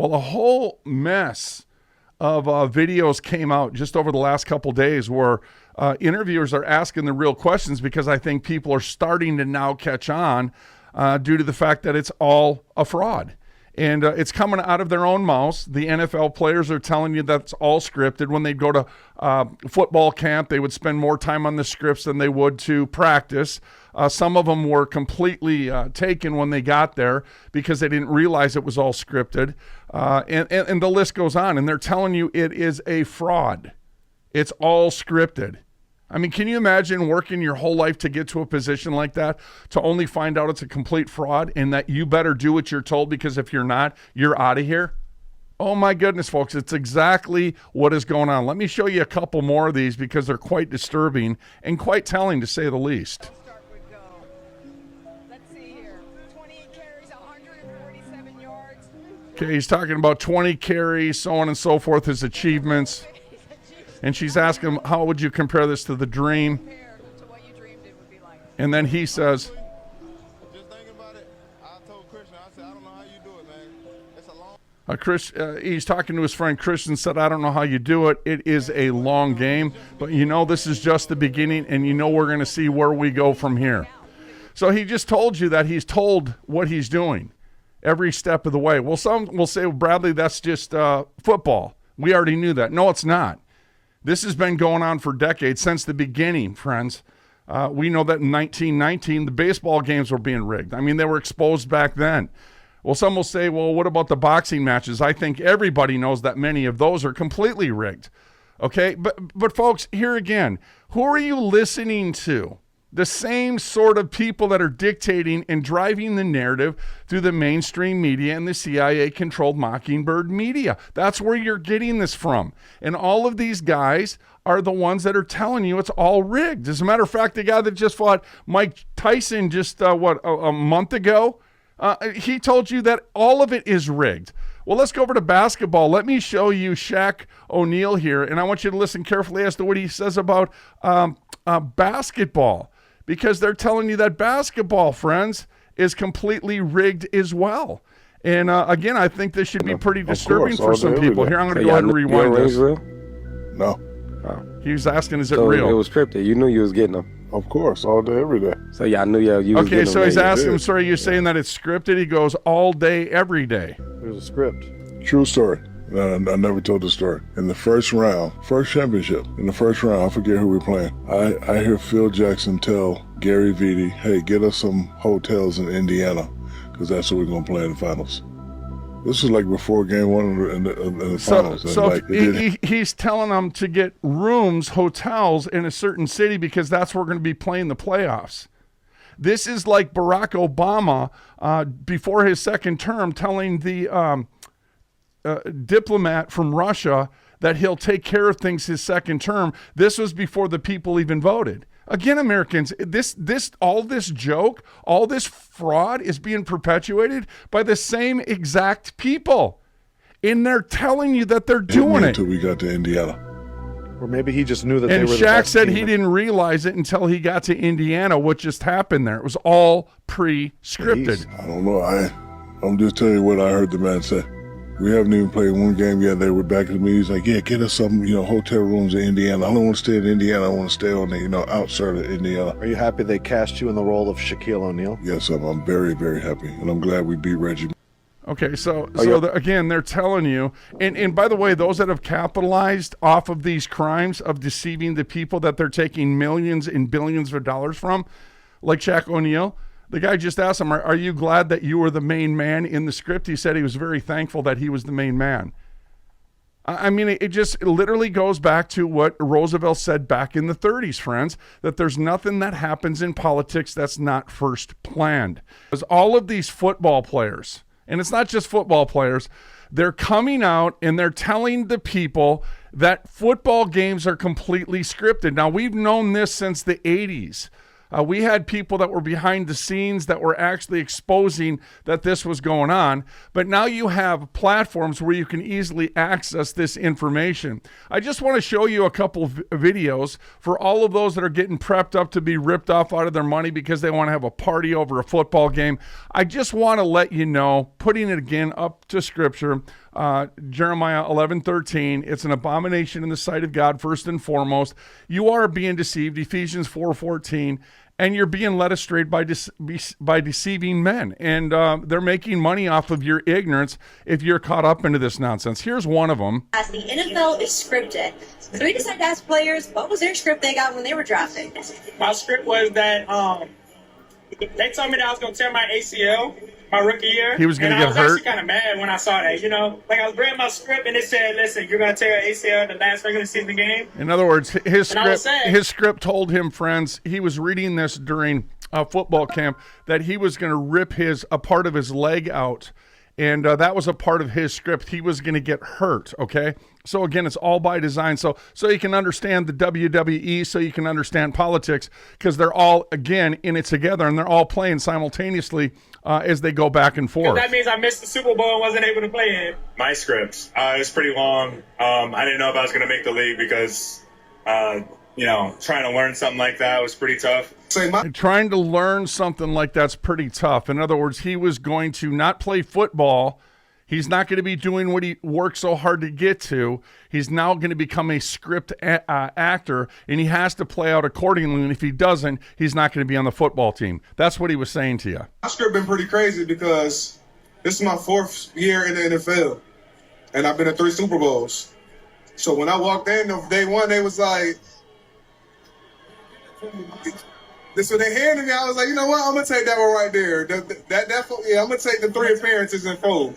Well, a whole mess of videos came out just over the last couple days where interviewers are asking the real questions, because I think people are starting to now catch on due to the fact that it's all a fraud. And it's coming out of their own mouths. The NFL players are telling you that's all scripted. When they go to football camp, they would spend more time on the scripts than they would to practice. Some of them were completely taken when they got there because they didn't realize it was all scripted. And the list goes on. And they're telling you it is a fraud. It's all scripted. I mean, can you imagine working your whole life to get to a position like that, to only find out it's a complete fraud and that you better do what you're told, because if you're not, you're out of here? Oh my goodness, folks, it's exactly what is going on. Let me show you a couple more of these because they're quite disturbing and quite telling, to say the least. Let's see here. 28 carries, 147 yards. Okay, he's talking about 20 carries, so on and so forth, his achievements. And she's asking him, how would you compare this to the dream? And then he says, just thinking about it, I told Christian, I said, I don't know how you do it, man. It's a long he's talking to his friend Christian, said, I don't know how you do it. It is a long game, but you know this is just the beginning, and you know we're going to see where we go from here. So he just told you that he's told what he's doing every step of the way. Well, some will say, well, Bradley, that's just football. We already knew that. No, it's not. This has been going on for decades, since the beginning, friends. We know that in 1919, the baseball games were being rigged. I mean, they were exposed back then. Well, some will say, well, what about the boxing matches? I think everybody knows that many of those are completely rigged. Okay, but folks, here again, who are you listening to? The same sort of people that are dictating and driving the narrative through the mainstream media and the CIA-controlled Mockingbird media. That's where you're getting this from. And all of these guys are the ones that are telling you it's all rigged. As a matter of fact, the guy that just fought Mike Tyson just, a month ago, he told you that all of it is rigged. Well, let's go over to basketball. Let me show you Shaq O'Neal here, and I want you to listen carefully as to what he says about basketball. Because they're telling you that basketball, friends, is completely rigged as well. And again, I think this should be pretty disturbing for some people. Here, I'm going to go ahead and rewind this. No. Oh. He was asking, is it so real? It was scripted. You knew you was getting them. Of course, all day, every day. So y'all knew you was getting them. Okay, so he's asking him, sorry, you're saying that it's scripted? He goes, all day, every day. There's a script. True story. I never told the story. In the first round, first championship, in the first round, I forget who we're playing. I hear Phil Jackson tell Gary Vitti, hey, get us some hotels in Indiana, because that's where we're going to play in the finals. This was like before game one in the finals. So like he's telling them to get rooms, hotels in a certain city, because that's where we're going to be playing the playoffs. This is like Barack Obama before his second term telling the diplomat from Russia that he'll take care of things his second term. This was before the people even voted. Again, Americans, all this joke, all this fraud is being perpetuated by the same exact people. And they're telling you that they're doing it. Until we got to Indiana. Or maybe he just knew that they were the Shaq best said team. he didn't realize it until he got to Indiana, what just happened there. It was all pre-scripted. I don't know. I'm just telling you what I heard the man say. We haven't even played one game yet. They were back to me. He's like, yeah, get us some, hotel rooms in Indiana. I don't want to stay in Indiana. I want to stay on the, outside of Indiana. Are you happy they cast you in the role of Shaquille O'Neal? Yes, I'm very, very happy. And I'm glad we beat Reggie. Okay, again, they're telling you, and by the way, those that have capitalized off of these crimes of deceiving the people that they're taking millions and billions of dollars from, like Shaq O'Neal, the guy just asked him, are you glad that you were the main man in the script? He said he was very thankful that he was the main man. I mean, it literally goes back to what Roosevelt said back in the 30s, friends, that there's nothing that happens in politics that's not first planned. Because all of these football players, and it's not just football players, they're coming out and they're telling the people that football games are completely scripted. Now, we've known this since the 80s. We had people that were behind the scenes that were actually exposing that this was going on. But now you have platforms where you can easily access this information. I just want to show you a couple of videos for all of those that are getting prepped up to be ripped off out of their money because they want to have a party over a football game. I just want to let you know, putting it again up to scripture, Jeremiah 11:13. It's an abomination in the sight of God, first and foremost. You are being deceived, Ephesians 4:14. And you're being led astray by deceiving men. And they're making money off of your ignorance if you're caught up into this nonsense. Here's one of them. As the NFL is scripted. So we decided to ask players, what was their script they got when they were drafted? My script was that they told me that I was going to tear my ACL my rookie year. He was going to get hurt. hurt. I was actually kind of mad when I saw that, Like, I was reading my script, and it said, listen, you're going to tear your ACL in the last regular season game. In other words, his And script told him, friends, he was reading this during football camp, that he was going to rip a part of his leg out. And that was a part of his script. He was going to get hurt, okay? So, again, it's all by design. So you can understand the WWE, so you can understand politics, because they're all, again, in it together, and they're all playing simultaneously as they go back and forth. That means I missed the Super Bowl and wasn't able to play it. My script, it was pretty long. I didn't know if I was going to make the league because, trying to learn something like that was pretty tough. Trying to learn something like that's pretty tough. In other words, he was going to not play football. He's not going to be doing what he worked so hard to get to. He's now going to become a script actor, and he has to play out accordingly. And if he doesn't, he's not going to be on the football team. That's what he was saying to you. My script been pretty crazy because this is my 4th year in the NFL, and I've been to 3 Super Bowls. So when I walked in day one, they was like, this what they handed me. I was like, you know what? I'm gonna take that one right there. I'm gonna take the 3 appearances in full.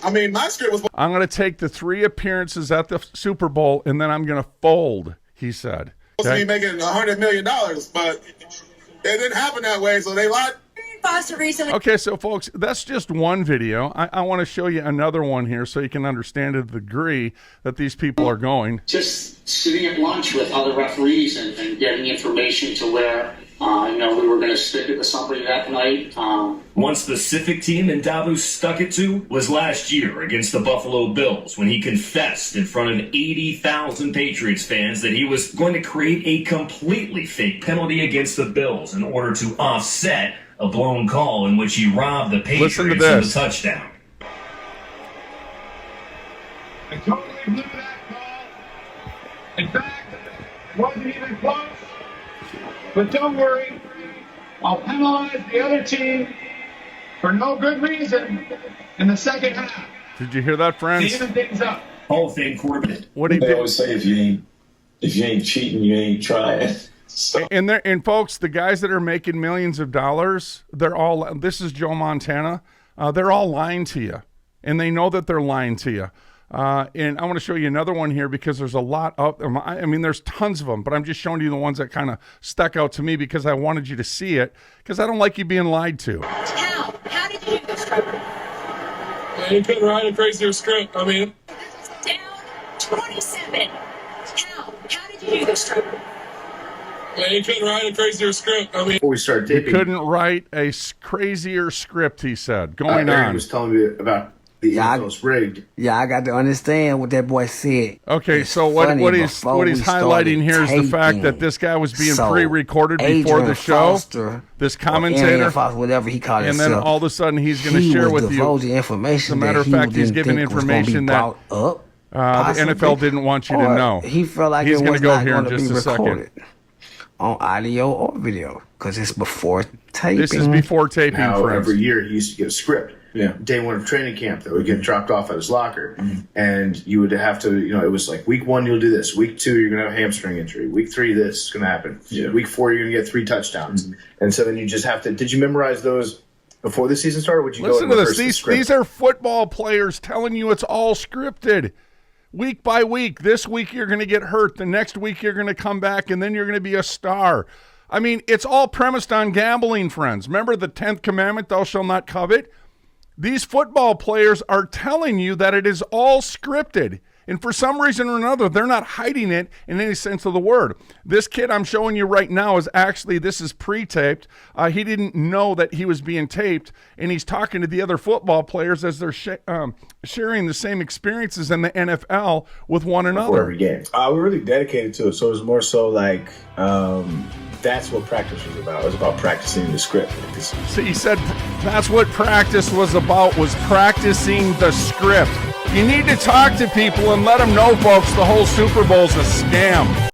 I mean, my script was. I'm gonna take the 3 appearances at the Super Bowl, and then I'm gonna fold. He said. Supposed to be making $100 million, but it didn't happen that way. So they lied. Okay, so folks, that's just one video. I want to show you another one here so you can understand the degree that these people are going. Just sitting at lunch with other referees and getting information to where, we were going to stick it to somebody that night. One specific team and Dabu stuck it to was last year against the Buffalo Bills when he confessed in front of 80,000 Patriots fans that he was going to create a completely fake penalty against the Bills in order to offset a blown call in which he robbed the Patriots of the touchdown. I totally blew that call. In fact, it wasn't even close. But don't worry, I'll penalize the other team for no good reason in the second half. Did you hear that, friends? Even things up. Hall of Fame quarterback. What he they did. always say if you ain't cheating, you ain't trying. So. And folks, the guys that are making millions of dollars, this is Joe Montana, they're all lying to you. And they know that they're lying to you. And I want to show you another one here because there's a lot of them. I mean, there's tons of them, but I'm just showing you the ones that kind of stuck out to me because I wanted you to see it because I don't like you being lied to. How did you do this, Trevor? Yeah, you couldn't write a crazier script. I mean, Down 27. How did you do this, Trevor? yeah, you couldn't write a crazier script. I mean, Before we started You taping, couldn't write a crazier script, he said. Going Aaron on. was telling me about the NFL's rigged. Yeah, I got to understand what that boy said. Okay, It's so what funny, he's before we highlighting here is the fact taping, that this guy was being so pre-recorded before Adrian the show. Foster, This or commentator, Arian Foster, whatever he called and himself, then all of a sudden he's going to share was with you. divulging information As a matter that of he fact, he's didn't giving think was gonna be information that brought up, the possibly, NFL didn't want you to or know. He felt like He's it gonna was go not here in going to just be a second. recorded on audio or video because it's before taping. This is before taping, Now, friends. every year he used to get a script. Day one of training camp that would get dropped off at his locker. And you would have to, it was like week 1, you'll do this. Week 2, you're going to have a hamstring injury. Week 3, this is going to happen. Week 4, you're going to get 3 touchdowns. And so then you just have to, did you memorize those before the season started? Or would you Listen go to and this. rehearse the script? These are football players telling you it's all scripted. Week by week. This week you're going to get hurt. The next week you're going to come back, and then you're going to be a star. I mean, it's all premised on gambling, friends. Remember the 10th commandment, thou shalt not covet? These football players are telling you that it is all scripted. And for some reason or another, they're not hiding it in any sense of the word. This kid I'm showing you right now is actually, this is pre-taped. He didn't know that he was being taped, and he's talking to the other football players as they're sharing the same experiences in the NFL with one another. Before every game. We're really dedicated to it, so it's more so like that's what practice was about. It was about practicing the script. So he said that's what practice was about, was practicing the script. You need to talk to people and let them know, folks, the whole Super Bowl's a scam.